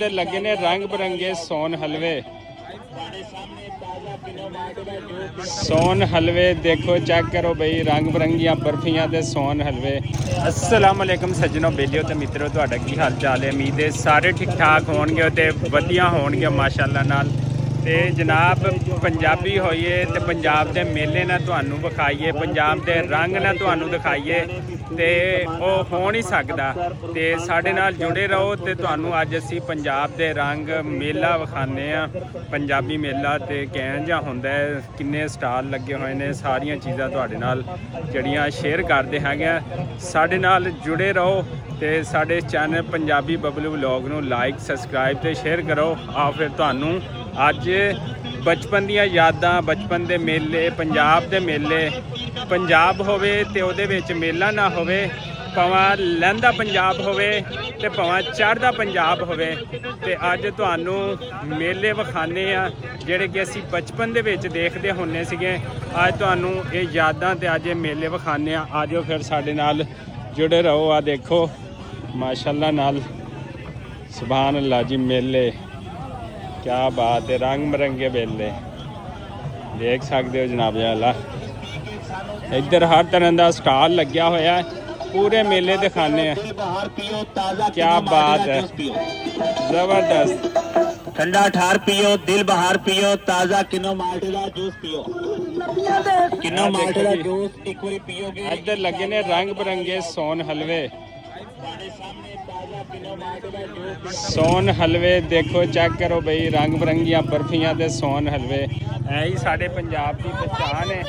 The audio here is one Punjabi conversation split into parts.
ਇੱਧਰ ਲੱਗੇ ਨੇ ਰੰਗ ਬਰੰਗੇ ਸੋਨ ਹਲਵੇ। ਸੋਨ ਹਲਵੇ ਦੇਖੋ, ਚੈੱਕ ਕਰੋ ਬਈ, ਰੰਗ ਬਰੰਗੀਆਂ ਬਰਫੀਆਂ ਤੇ ਸੋਨ ਹਲਵੇ। अस्सलाम वालेकुम सज्जनों, बेलियो तो मित्रों, तुहाडा की हाल चाल है? उम्मीद है सारे ठीक ठाक होणगे ते वधिया होणगे माशाअल्लाह नाल। ते जनाब पंजाबी होइए ते पंजाब दे मेले ना तुहानू विखाइए, पंजाब दे रंग ना तुहानू दिखाइए ते वो हो नहीं सकदा। ते साडे नाल जुड़े रहो ते तुहानू अज असी पंजाब दे रंग मेला विखाने आ। पंजाबी मेला ते किवें जिहा हुंदा है, किन्ने स्टाल लगे होए ने, सारियां चीज़ां तुहाडे नाल जड़ियां शेयर करदे हैगे। साडे नाल जुड़े रहो ते साडे चैनल पंजाबी बबलू व्लॉग नू लाइक सबसक्राइब ते शेयर करो। आओ फिर तुहानू अज बचपन दियां यादां, बचपन दे मेले, पंजाब दे मेले, पंजाब होवे ते उहदे विच मेला ना होवे, भावें लहंदा पंजाब होवे ते भावें चढ़दा पंजाब होवे, ते अज तुहानू मेले विखाने आ जिहड़े कि असीं बचपन दे विच देखदे हुंदे सीगे। अज तुहानू ये यादां ते अज ये मेले विखाने आ। आजो फिर साडे नाल जुड़े रहो। आ देखो माशाअल्लाह नाल, सुभान अल्लाह जी, मेले क्या बात है, रंग बिरंगे मेले देख सकते हो जनाब वाला। इधर हर तरह का स्टाल लग्या होया है, पूरे मेले दिखाने हैं। क्या बात है, जबरदस्त। ठंडा ठार पियो, दिल बहार पियो, ताजा किनो माल्टे दा जूस पियो, किनो माल्टे दा जूस एक बारी पियोगे। इधर लगे ने रंग बिरंगे सोन हलवे। सोन हलवे देखो, चेक करो बई, रंग बिरंगियां बर्फियां ते सोन हलवे। ऐ ही साडे पंजाब की पहचान है।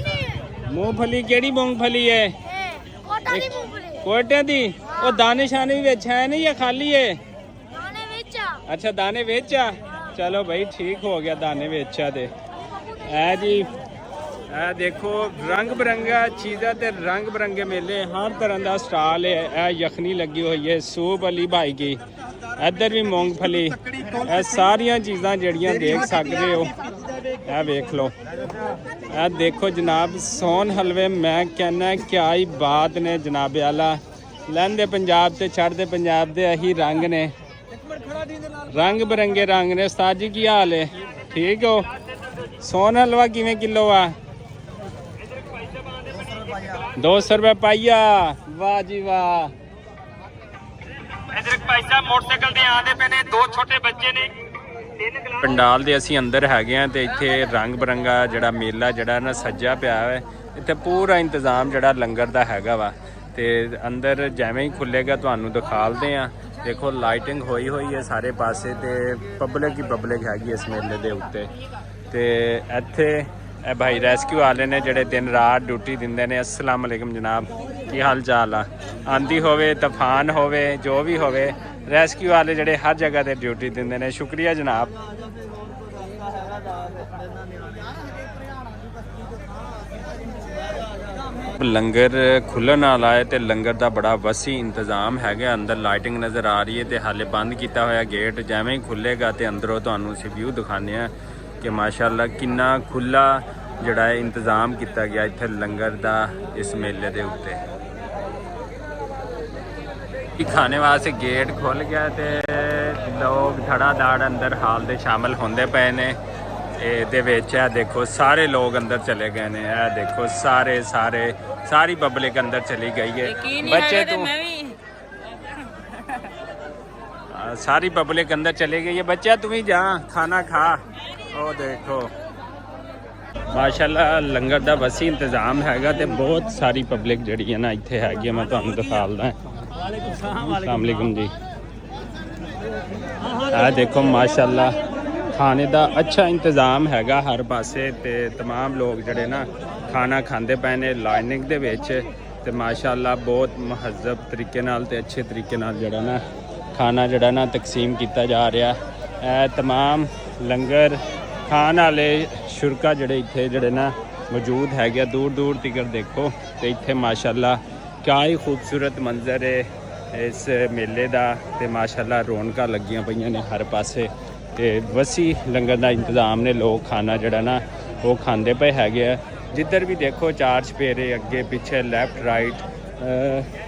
मूंगफली केड़ी मूंगफली है? कोटे दी। ओ दाने शाने भी विच है नहीं या खाली है? दाने विच। अच्छा दाने विच आ, चलो भाई ठीक हो गया, दाने विच आ। ते ऐ जी, ਇਹ देखो रंग बिरंगा चीज़ा ते रंग बिरंगे मेले, हर तरह का स्टाल है। यह यखनी लगी हुई है सूप अली भाई की, इधर भी मूंगफली, सारिया चीज़ां जड़ियां देख सकते हो। यह वेख लो, यह देखो जनाब सोन हलवे। मैं कहना क्या ही बात ने जनाब आला, लहंदे पंजाब ते चढ़दे पंजाब दे यही रंग ने, रंग बिरंगे रंग ने। उस्ताद जी की हाल है? ठीक हो? सोन हलवा किवें किलो आ? 200 रुपये पाइया। वाह जी वाह। इधर भाई साहब मोटरसाइकिल ते आंदे पे ने, दो छोटे बच्चे ने। पंडाल दे असीं अंदर हैगे आ ते इत्थे रंग बिरंगा जिहड़ा मेला जिहड़ा ना सज्जा पिया है। इत्थे पूरा इंतजाम जिहड़ा लंगर दा हैगा वा, ते अंदर जिवें ही खुलेगा तुहानू दिखालदे आ। देखो लाइटिंग होई हुई है सारे पासे, ते पब्लिक ही पब्लिक हैगी इस मेले दे उत्ते। ते इत्थे भाई रेस्क्यू वाले ने जिहड़े दिन रात ड्यूटी दिंदे ने। अस्सलाम वालेकुम जनाब, की हाल चाल आ? आंधी होवे, तूफान होवे, जो भी होवे, रेस्क्यू वाले जिहड़े हर जगह ते ड्यूटी दिंदे ने। शुक्रिया जनाब। लंगर खुलन वाला है, तो लंगर का बड़ा वसी इंतजाम है। अंदर लाइटिंग नज़र आ रही है, तो हाले बंद किया होया गेट। जिवें ही खुलेगा तो अंदरों तुहानू असीं व्यू दिखाने कि माशाअल्लाह किन्ना खुला जिहड़ा इंतजाम किया गया इत्थे लंगर दा इस मेले दे उत्ते। खाने वास्ते गेट खुल गया, तो लोग धड़ाधड़ अंदर हाल दे शामिल होंदे पे ने। ਇਹਦੇ ਵਿੱਚ ਇਹ देखो सारे लोग अंदर चले गए ने। ਇਹ देखो सारी पब्लिक अंदर चली गई है। बच्चे तो सारी पब्लिक अंदर चली गई है। बच्चा तू ही जा, खाना खा। ਉਹ देखो माशाअल्लाह लंगर ਦਾ वसी इंतजाम हैगा, ਤੇ बहुत सारी पब्लिक ਜਿਹੜੀ ਹੈ ਨਾ ਇੱਥੇ ਹੈਗੀ ਆ। ਮੈਂ ਤੁਹਾਨੂੰ ਦਿਖਾਉਂਦਾ। अस्सलाम वालेकुम जी। ਆ देखो माशाअल्लाह खाने का अच्छा इंतजाम हैगा हर पासे, ते तमाम लोग जड़े ना खाना खाते पे ने लाइनिंग दे विच। ते माशाअल्लाह बहुत महज़ब तरीके नाल ते अच्छे तरीके नाल जड़ा ना खाना जड़ा ना तकसीम किया जा रहा है। तमाम लंगर खान वाले शुरका जड़े इत्थे जड़े ना मौजूद है, दूर दूर तक देखो। तो इत्थे माशाअल्लाह क्या ही खूबसूरत मंजर है इस मेले का। ते माशाअल्लाह रौनक लगियां पईयां ने हर पासे, ते वसी लंगर का इंतजाम ने। लोग खाना जड़ा ना वो खाते पे है। जिधर भी देखो चार चपेरे अगे पिछे लैफ्ट राइट।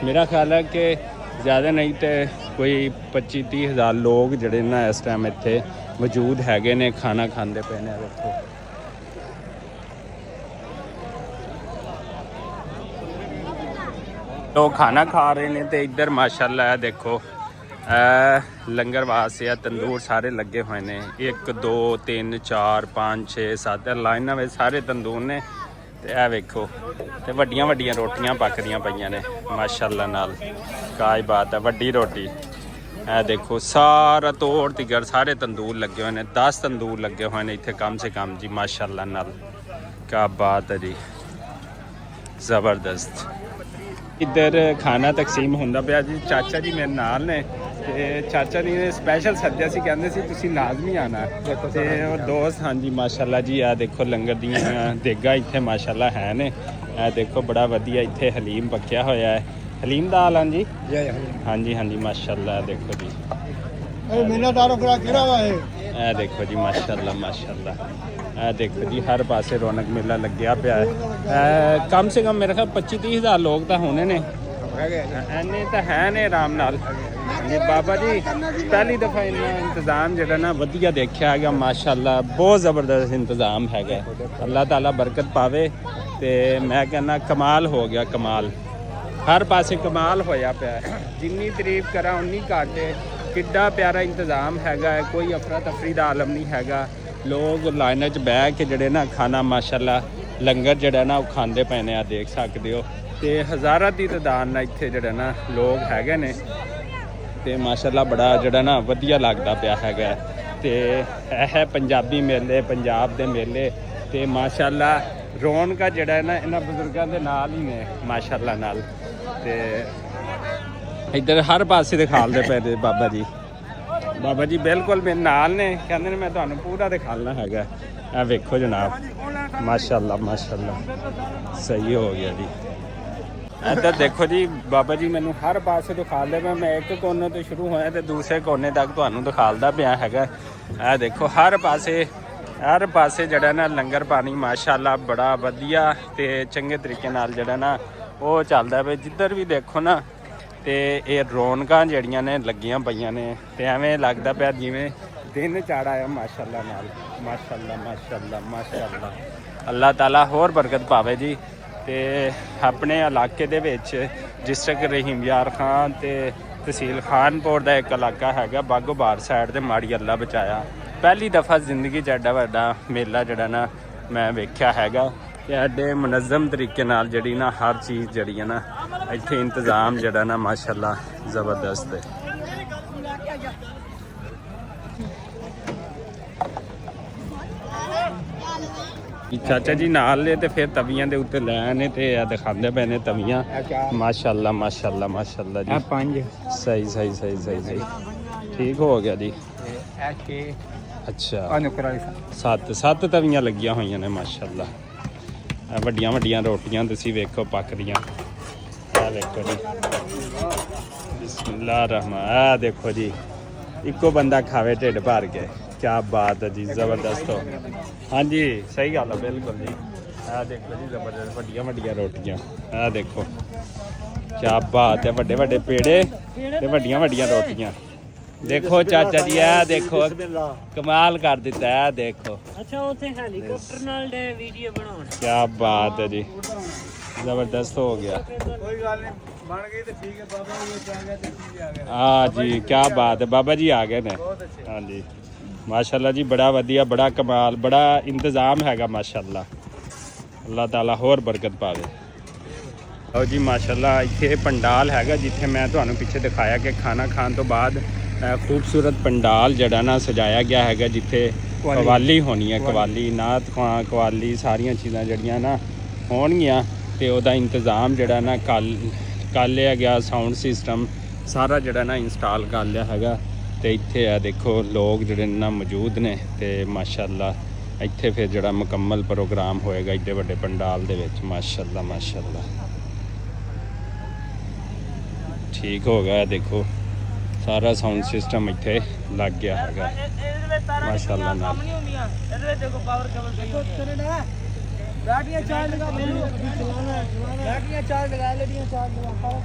मेरा ख्याल है कि ਜ਼ਿਆਦਾ ਨਹੀਂ ਤੇ ਕੋਈ 25-30 ਹਜ਼ਾਰ ਲੋਕ ਜਿਹੜੇ ਨਾ ਇਸ ਟਾਈਮ ਇੱਥੇ ਮੌਜੂਦ ਹੈਗੇ ਨੇ, ਖਾਣਾ ਖਾਂਦੇ ਪਏ ਨੇ। ਵੇਖੋ ਲੋਕ ਖਾਣਾ ਖਾ ਰਹੇ ਨੇ ਤੇ ਇੱਧਰ ਮਾਸ਼ਾਅੱਲਾ ਦੇਖੋ ਲੰਗਰ ਵਾਸਤੇ ਆ ਤੰਦੂਰ ਸਾਰੇ ਲੱਗੇ ਹੋਏ ਨੇ। 1 2 3 4 5 6 7 ਲਾਈਨਾਂ ਵਿੱਚ ਸਾਰੇ ਤੰਦੂਰ ਨੇ ਤੇ ਇਹ ਵੇਖੋ ਤੇ ਵੱਡੀਆਂ ਵੱਡੀਆਂ ਰੋਟੀਆਂ ਪੱਕਦੀਆਂ ਪਈਆਂ ਨੇ ਮਾਸ਼ਾਅੱਲਾ ਨਾਲ। ਕਾਇ ਬਾਤ ਹੈ, ਵੱਡੀ ਰੋਟੀ। ਇਹ ਦੇਖੋ ਸਾਰਾ ਤੋੜ ਤਿਗੜ ਸਾਰੇ ਤੰਦੂਰ ਲੱਗੇ ਹੋਏ ਨੇ। 10 ਤੰਦੂਰ ਲੱਗੇ ਹੋਏ ਨੇ ਇੱਥੇ ਕਮ ਸੇ ਕਮ ਜੀ ਮਾਸ਼ਾਅੱਲਾ ਨਾਲ। ਕਿਆ ਬਾਤ ਹੈ ਜੀ, ਜ਼ਬਰਦਸਤ। ਇੱਧਰ ਖਾਣਾ ਤਕਸੀਮ ਹੁੰਦਾ ਪਿਆ ਜੀ। ਚਾਚਾ ਜੀ ਮੇਰੇ ਨਾਲ ਨੇ ਤੇ ਚਾਚਾ ਜੀ ਨੇ ਸਪੈਸ਼ਲ ਸੱਦਿਆ ਸੀ, ਕਹਿੰਦੇ ਸੀ ਤੁਸੀਂ ਲਾਜ਼ਮੀ ਆਣਾ ਤੇ ਉਹ ਦੋਸਤ। ਹਾਂਜੀ ਮਾਸ਼ਾਅੱਲਾ ਜੀ, ਆ ਦੇਖੋ ਲੰਗਰ ਦੀਆਂ ਦੇਗਾ ਇੱਥੇ ਮਾਸ਼ਾਅੱਲਾ ਹੈ ਨੇ। ਇਹ ਦੇਖੋ ਬੜਾ ਵਧੀਆ ਇੱਥੇ ਹਲੀਮ ਪੱਕਿਆ ਹੋਇਆ ਹੈ। ਹਲੀਮ ਦਾ ਹਾਲ ਜੀ? ਹਾਂਜੀ ਹਾਂਜੀ ਮਾਸ਼ਾਅੱਲਾ। ਦੇਖੋ ਜੀ ਇਹ ਦੇਖੋ ਜੀ ਮਾਸ਼ਾਅੱਲਾ ਮਾਸ਼ਾਅੱਲਾ। ਇਹ ਦੇਖੋ ਜੀ ਹਰ ਪਾਸੇ ਰੌਣਕ ਮੇਲਾ ਲੱਗਿਆ ਪਿਆ ਹੈ। ਕਮ ਸੇ ਕਮ ਮੇਰੇ ਖਿਆਲ 25-30 ਹਜ਼ਾਰ ਲੋਕ ਤਾਂ ਹੋਣੇ ਨੇ, ਐਨੇ ਤਾਂ ਹੈ ਨੇ ਆਰਾਮ ਨਾਲ। ਜੀ ਬਾਬਾ ਜੀ ਪਹਿਲੀ ਦਫਾ ਇੰਨਾ ਇੰਤਜ਼ਾਮ ਜਿਹੜਾ ਨਾ ਵਧੀਆ ਦੇਖਿਆ ਹੈਗਾ ਮਾਸ਼ਾਅੱਲਾ। ਬਹੁਤ ਜ਼ਬਰਦਸਤ ਇੰਤਜ਼ਾਮ ਹੈਗਾ। ਅੱਲਾਹ ਤਾਲਾ ਬਰਕਤ ਪਾਵੇ। ਤੇ ਮੈਂ ਕਹਿੰਦਾ ਕਮਾਲ ਹੋ ਗਿਆ, ਕਮਾਲ। ਹਰ ਪਾਸੇ ਕਮਾਲ ਹੋਇਆ ਪਿਆ। ਜਿੰਨੀ ਤਾਰੀਫ ਕਰਾਂ ਉਨੀ ਘੱਟ ਹੈ। ਕਿੱਡਾ ਪਿਆਰਾ ਇੰਤਜ਼ਾਮ ਹੈਗਾ। ਕੋਈ ਅਫਰਾ ਤਫਰੀ ਦਾ ਆਲਮ ਨਹੀਂ ਹੈਗਾ। ਲੋਕ ਲਾਈਨਾਂ 'ਚ ਬਹਿ ਕੇ ਜਿਹੜੇ ਨਾ ਖਾਣਾ ਮਾਸ਼ਾਅੱਲਾ ਲੰਗਰ ਜਿਹੜਾ ਨਾ ਉਹ ਖਾਂਦੇ ਪਏ ਨੇ। ਆ ਦੇਖ ਸਕਦੇ ਹੋ ਤੇ ਹਜ਼ਾਰਾਂ ਦੀ ਤਾਦਾਦ ਨਾਲ ਇੱਥੇ ਜਿਹੜਾ ਨਾ ਲੋਕ ਹੈਗੇ ਨੇ ਤੇ ਮਾਸ਼ਾਅੱਲਾ ਬੜਾ ਜਿਹੜਾ ਨਾ ਵਧੀਆ ਲੱਗਦਾ ਪਿਆ ਹੈਗਾ। ਤੇ ਇਹ ਪੰਜਾਬੀ ਮੇਲੇ, ਪੰਜਾਬ ਦੇ ਮੇਲੇ ਤੇ ਮਾਸ਼ਾਅੱਲਾ ਰੌਣਕਾਂ ਜਿਹੜਾ ਨਾ ਇਹਨਾਂ ਬਜ਼ੁਰਗਾਂ ਦੇ ਨਾਲ ਹੀ ਨੇ ਮਾਸ਼ਾਅੱਲਾ ਨਾਲ। ਤੇ ਇੱਧਰ ਹਰ ਪਾਸੇ ਦਿਖਾਲਦੇ ਪਏ ਨੇ ਬਾਬਾ ਜੀ। ਬਾਬਾ ਜੀ ਬਿਲਕੁਲ ਮੇਰੇ ਨਾਲ ਨੇ, ਕਹਿੰਦੇ ਨੇ ਮੈਂ ਤੁਹਾਨੂੰ ਪੂਰਾ ਦਿਖਾਉਣਾ ਹੈਗਾ। ਇਹ ਵੇਖੋ ਜਨਾਬ ਮਾਸ਼ਾਅੱਲਾ ਮਾਸ਼ਾਅੱਲਾ, ਸਹੀ ਹੋ ਗਿਆ ਜੀ। ਇੱਧਰ ਦੇਖੋ ਜੀ ਬਾਬਾ ਜੀ ਮੈਨੂੰ ਹਰ ਪਾਸੇ ਦਿਖਾਲਦੇ ਪਏ। ਮੈਂ ਇੱਕ ਕੋਨੇ ਤੋਂ ਸ਼ੁਰੂ ਹੋਇਆ ਤੇ ਦੂਸਰੇ ਕੋਨੇ ਤੱਕ ਤੁਹਾਨੂੰ ਦਿਖਾਲਦਾ ਪਿਆ ਹੈਗਾ। ਇਹ ਦੇਖੋ ਹਰ ਪਾਸੇ ਜਿਹੜਾ ਨਾ ਲੰਗਰ ਪਾਣੀ ਮਾਸ਼ਾਅੱਲਾ ਬੜਾ ਵਧੀਆ ਤੇ ਚੰਗੇ ਤਰੀਕੇ ਨਾਲ ਜਿਹੜਾ ਨਾ ਉਹ ਚੱਲਦਾ ਪਿਆ। ਜਿੱਧਰ ਵੀ ਦੇਖੋ ਨਾ ਤੇ ਇਹ ਰੌਣਕਾਂ ਜਿਹੜੀਆਂ ਨੇ ਲੱਗੀਆਂ ਪਈਆਂ ਨੇ ਤੇ ਐਵੇਂ ਲੱਗਦਾ ਪਿਆ ਜਿਵੇਂ ਦਿਨ ਚੜ੍ਹ ਆਇਆ ਮਾਸ਼ਾਅੱਲਾ ਨਾਲ। ਮਾਸ਼ਾਅੱਲਾ ਮਾਸ਼ਾਅੱਲਾ ਮਾਸ਼ਾਅੱਲਾ। ਅੱਲਾਹ ਤਾਲਾ ਹੋਰ ਬਰਕਤ ਪਾਵੇ ਜੀ। ਤੇ ਆਪਣੇ ਇਲਾਕੇ ਦੇ ਵਿੱਚ ਡਿਸਟ੍ਰਿਕਟ ਰਹੀਮ ਯਾਰ ਖਾਨ ਤੇ ਤਹਿਸੀਲ ਖਾਨਪੁਰ ਦਾ ਇੱਕ ਇਲਾਕਾ ਹੈਗਾ ਬਾਗੋਬਾਰ ਸਾਈਡ ਤੇ, ਮਾੜੀ ਅੱਲਾ ਬਚਾਇਆ। ਪਹਿਲੀ ਦਫਾ ਜ਼ਿੰਦਗੀ 'ਚ ਐਡਾ ਵੱਡਾ ਮੇਲਾ ਜਿਹੜਾ ਨਾ ਮੈਂ ਵੇਖਿਆ ਹੈਗਾ ਤੇ ਐਡੇ ਮੁਨਜ਼ਮ ਤਰੀਕੇ ਨਾਲ ਜਿਹੜੀ ਨਾ ਹਰ ਚੀਜ਼ ਜਿਹੜੀ ਹੈ ਨਾ ਇੱਥੇ ਇੰਤਜ਼ਾਮ ਜਿਹੜਾ ਨਾ ਮਾਸ਼ਾਅੱਲਾ ਜ਼ਬਰਦਸਤ ਹੈ। ਚਾਚਾ ਜੀ ਨਾਲ ਨੇ ਤੇ ਫਿਰ ਤਵੀਆਂ ਦੇ ਉੱਤੇ ਲੈ ਆਨੇ ਤੇ ਆ ਦਿਖਾਉਂਦੇ ਪਏ ਨੇ ਤਵੀਆਂ ਮਾਸ਼ਾਅੱਲਾ ਮਾਸ਼ਾਅੱਲਾ ਮਾਸ਼ਾਅੱਲਾ ਜੀ। 5 ਸਹੀ ਸਹੀ ਸਹੀ ਸਹੀ ਸਹੀ ਠੀਕ ਹੋ ਗਿਆ ਜੀ। ਅੱਛਾ 7 ਤਵੀਆਂ ਲੱਗੀਆਂ ਹੋਈਆਂ ਨੇ ਮਾਸ਼ਾਅੱਲਾ। ਵੱਡੀਆਂ ਵੱਡੀਆਂ ਰੋਟੀਆਂ ਤੁਸੀਂ ਵੇਖੋ ਪੱਕਦੀਆਂ। ਆ ਵੇਖੋ ਜੀ ਬਿਸਮਿਲ੍ਲਾਹ ਰਹਿਮਾਨ। ਆ ਦੇਖੋ ਜੀ ਇੱਕੋ ਬੰਦਾ ਖਾਵੇ ਢਿੱਡ ਭਰ ਕੇ। ਕਿਆ ਬਾਤ ਹੈ ਜੀ, ਜ਼ਬਰਦਸਤ ਹੋ। ਹਾਂਜੀ ਸਹੀ ਗੱਲ ਹੈ ਬਿਲਕੁਲ ਜੀ। ਆ ਦੇਖੋ ਜੀ ਜ਼ਬਰਦਸਤ ਵੱਡੀਆਂ ਵੱਡੀਆਂ ਰੋਟੀਆਂ। ਆ ਦੇਖੋ ਕਿਆ ਬਾਤ ਹੈ, ਵੱਡੇ ਵੱਡੇ ਪੇੜੇ ਤੇ ਵੱਡੀਆਂ ਵੱਡੀਆਂ ਰੋਟੀਆਂ। ਦੇਖੋ ਚਾਚਾ ਜੀ ਆ ਦੇਖੋ ਕਮਾਲ ਕਰ ਦਿੱਤਾ ਹੈ। ਦੇਖੋ ਅੱਛਾ ਉੱਥੇ ਹੈਲੀਕਾਪਟਰ ਨਾਲ ਦੇ ਵੀਡੀਓ ਬਣਾਉਣ। ਕਿਆ ਬਾਤ ਹੈ ਜੀ, ਜ਼ਬਰਦਸਤ ਹੋ ਗਿਆ। ਕੋਈ ਗੱਲ ਨਹੀਂ ਬਣ ਗਈ ਤੇ ਠੀਕ ਹੈ। ਬਾਬਾ ਜੀ ਆ ਗਿਆ ਤੇ ਠੀਕ ਆ ਗਿਆ। ਹਾਂ ਜੀ ਕਿਆ ਬਾਤ ਹੈ, ਬਾਬਾ ਜੀ ਆ ਗਏ ਨੇ। ਹਾਂਜੀ ਮਾਸ਼ਾਅੱਲਾ ਜੀ ਬੜਾ ਵਧੀਆ, ਬੜਾ ਕਮਾਲ, ਬੜਾ ਇੰਤਜ਼ਾਮ ਹੈਗਾ ਮਾਸ਼ਾਅੱਲਾ। ਅੱਲਾਹ ਤਾਲਾ ਹੋਰ ਬਰਕਤ ਪਾਵੇ। ਲਓ ਜੀ ਮਾਸ਼ਾਅੱਲਾ ਇੱਥੇ ਪੰਡਾਲ ਹੈਗਾ ਜਿੱਥੇ ਮੈਂ ਤੁਹਾਨੂੰ ਪਿੱਛੇ ਦਿਖਾਇਆ ਕਿ ਖਾਣਾ ਖਾਣ ਤੋਂ ਬਾਅਦ ਖੂਬਸੂਰਤ ਪੰਡਾਲ ਜਿਹੜਾ ਨਾ ਸਜਾਇਆ ਗਿਆ ਹੈਗਾ ਜਿੱਥੇ ਕਵਾਲੀ ਹੋਣੀ ਹੈ। ਕਵਾਲੀ ਨਾਤ ਖਾਂ ਕਵਾਲੀ ਸਾਰੀਆਂ ਚੀਜ਼ਾਂ ਜਿਹੜੀਆਂ ਨਾ ਹੋਣਗੀਆਂ ਤੇ ਉਹਦਾ ਇੰਤਜ਼ਾਮ ਜਿਹੜਾ ਨਾ ਕਰ ਲਿਆ ਗਿਆ। ਸਾਊਂਡ ਸਿਸਟਮ ਸਾਰਾ ਜਿਹੜਾ ਨਾ ਇੰਸਟਾਲ ਕਰ ਲਿਆ ਹੈਗਾ ਤੇ ਇੱਥੇ ਆ ਦੇਖੋ ਲੋਕ ਜਿਹੜੇ ਨਾ ਮੌਜੂਦ ਨੇ ਤੇ ਮਾਸ਼ਾਅੱਲਾ ਇੱਥੇ ਫਿਰ ਜਿਹੜਾ ਮੁਕੰਮਲ ਪ੍ਰੋਗਰਾਮ ਹੋਏਗਾ ਇੱਡੇ ਵੱਡੇ ਪੰਡਾਲ ਦੇ ਵਿੱਚ। ਮਾਸ਼ਾਅੱਲਾ ਮਾਸ਼ਾਅੱਲਾ ਠੀਕ ਹੋ ਗਿਆ। ਦੇਖੋ ਸਾਰਾ ਸਾਊਂਡ ਸਿਸਟਮ ਇੱਥੇ ਲੱਗ ਗਿਆ ਹੈਗਾ ਮਾਸ਼ਾਅੱਲਾ ਨਾਲ। ਇਹਦੇ ਵਿੱਚ ਦੇਖੋ ਪਾਵਰ ਕੇਬਲ ਗਈ ਹੋਈ ਹੈ। ਬੈਟਰੀਆਂ ਚਾਰਜ ਲਗਾ, ਬੈਟਰੀਆਂ ਚਾਰਜ ਲਗਾ, ਲੈਡੀਆਂ ਚਾਰਜ ਲਗਾ।